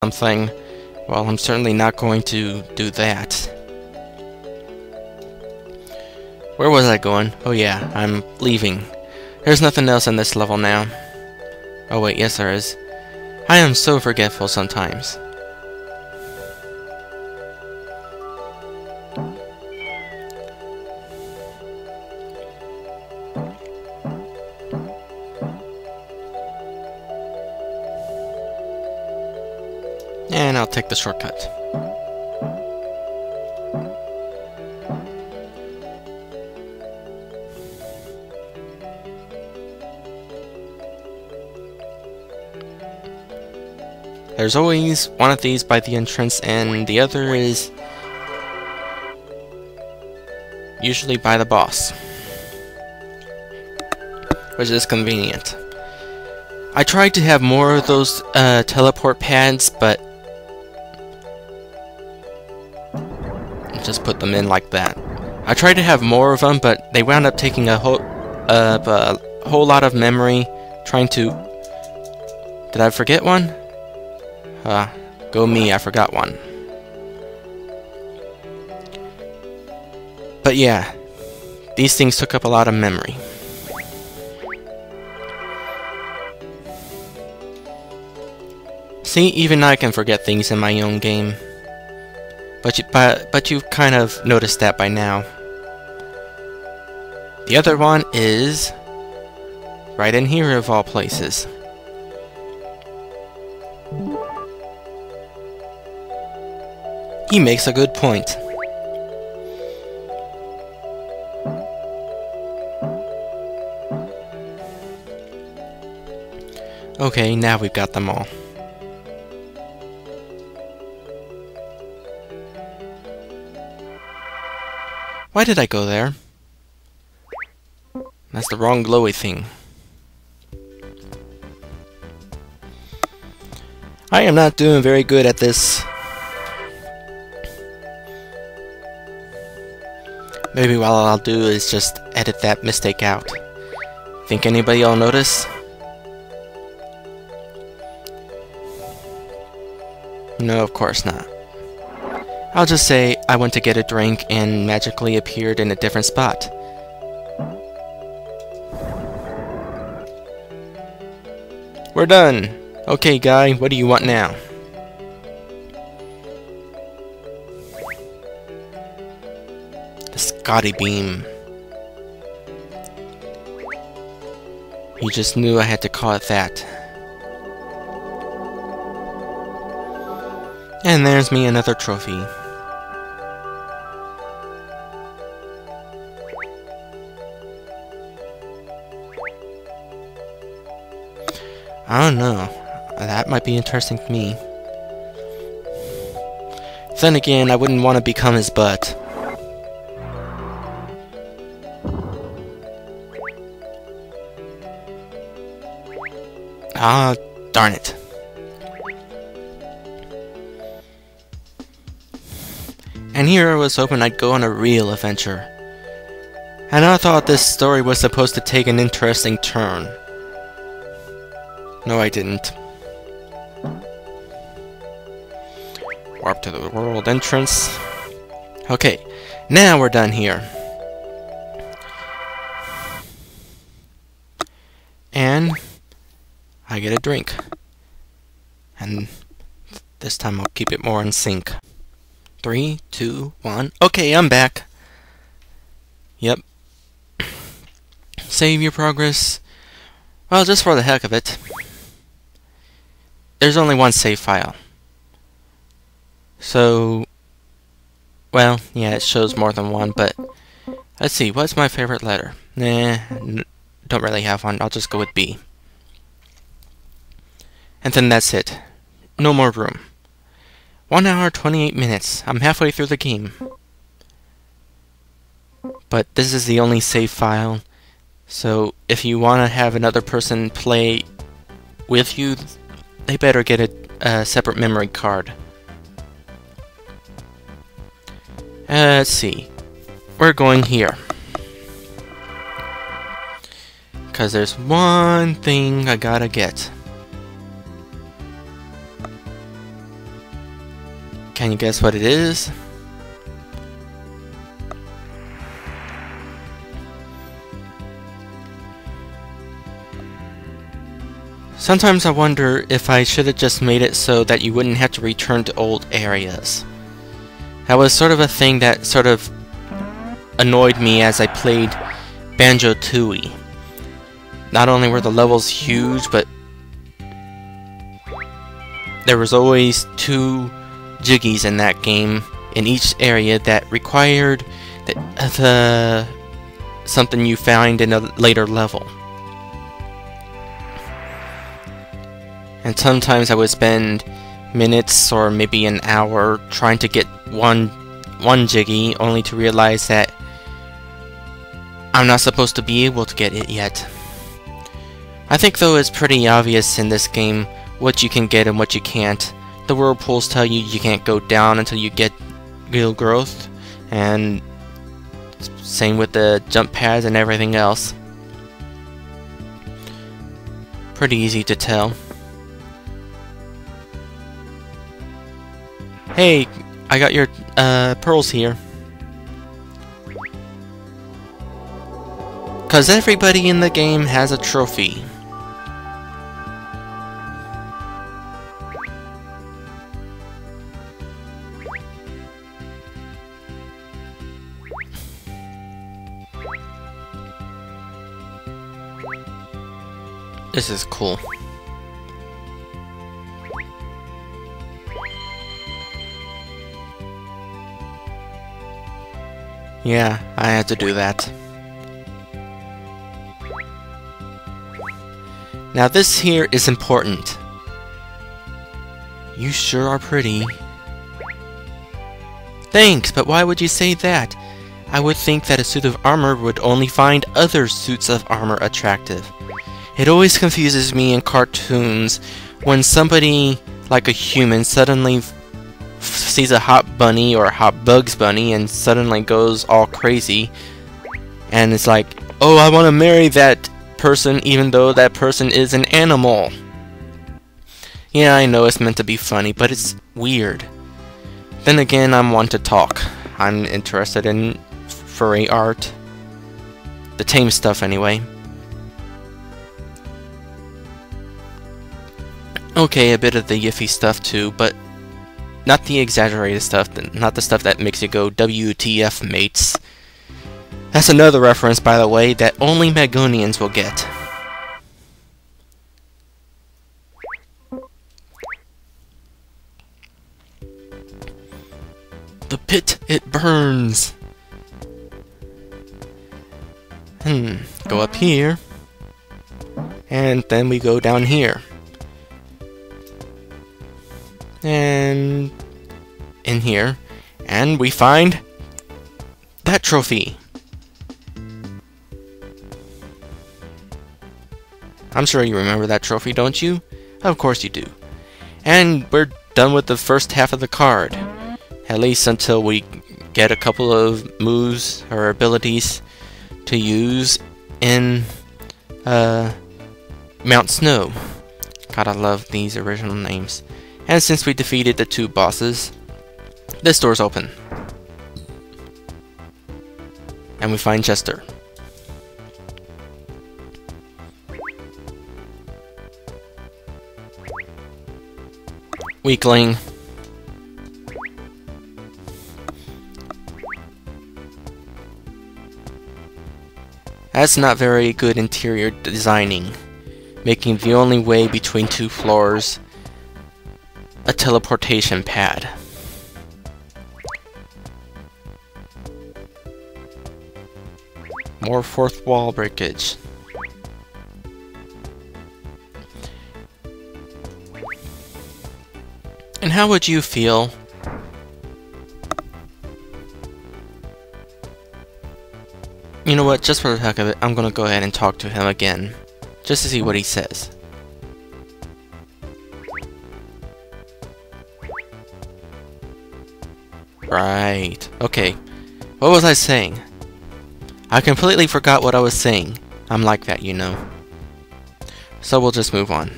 something, well, I'm certainly not going to do that. Where was I going? Oh yeah, I'm leaving. There's nothing else in this level now. Oh wait, yes there is. I am so forgetful sometimes. And I'll take the shortcut. There's always one of these by the entrance, and the other is usually by the boss, which is convenient. I tried to have more of those teleport pads, but just put them in like that. I tried to have more of them, but they wound up taking a whole lot of memory trying to... Did I forget one? Go me, I forgot one. But yeah, these things took up a lot of memory. See, even I can forget things in my own game. But you've kind of noticed that by now. The other one is right in here of all places. He makes a good point. Okay, now we've got them all. Why did I go there? That's the wrong glowy thing. I am not doing very good at this. Maybe what I'll do is just edit that mistake out. Think anybody will notice? No, of course not. I'll just say I went to get a drink and magically appeared in a different spot. We're done! Okay, guy, what do you want now? The Scotty Beam. You just knew I had to call it that. And there's me another trophy. I don't know. That might be interesting to me. Then again, I wouldn't want to become his butt. Ah, darn it. And here I was hoping I'd go on a real adventure. And I thought this story was supposed to take an interesting turn. No, I didn't. Warp to the world entrance. Okay, now we're done here. And I get a drink. And this time I'll keep it more in sync. 3, 2, 1. Okay, I'm back. Yep. Save your progress. Well, just for the heck of it. There's only one save file. So, well, yeah, it shows more than one, but let's see, what's my favorite letter? Nah, don't really have one. I'll just go with B. And then that's it. No more room. 1 hour, 28 minutes. I'm halfway through the game. But this is the only save file, so if you want to have another person play with you, they better get a separate memory card. Let's see. We're going here. Because there's one thing I gotta get. Can you guess what it is? Sometimes I wonder if I should have just made it so that you wouldn't have to return to old areas. That was sort of a thing that sort of annoyed me as I played Banjo-Tooie. Not only were the levels huge, but there was always 2 jiggies in that game in each area that required something you find in a later level. And sometimes I would spend minutes or maybe an hour trying to get one jiggy, only to realize that I'm not supposed to be able to get it yet. I think though it's pretty obvious in this game what you can get and what you can't. The whirlpools tell you you can't go down until you get real growth, and same with the jump pads and everything else. Pretty easy to tell. Hey, I got your pearls here. 'Cause everybody in the game has a trophy. This is cool. Yeah, I had to do that. Now this here is important. You sure are pretty. Thanks, but why would you say that? I would think that a suit of armor would only find other suits of armor attractive. It always confuses me in cartoons when somebody, like a human, suddenly sees a hot bunny or a hot Bugs Bunny and suddenly goes all crazy. And it's like, oh, I want to marry that person even though that person is an animal. Yeah, I know it's meant to be funny, but it's weird. Then again, I'm one to talk. I'm interested in furry art. The tame stuff, anyway. Okay, a bit of the yiffy stuff too, but not the exaggerated stuff, not the stuff that makes you go WTF, mates. That's another reference, by the way, that only Magonians will get. The pit, it burns! Go up here, and then we go down here. And in here, and we find that trophy. I'm sure you remember that trophy, don't you? Of course you do. And we're done with the first half of the card, at least until we get a couple of moves or abilities to use in Mount Snow. God, I love these original names. And since we defeated the 2 bosses, this door's open. And we find Jester. Weakling. That's not very good interior designing, making the only way between 2 floors a teleportation pad. More 4th wall breakage. And how would you feel you know what, just for the heck of it, I'm gonna go ahead and talk to him again, just to see what he says. Right. Okay. What was I saying? I completely forgot what I was saying. I'm like that, you know. So we'll just move on.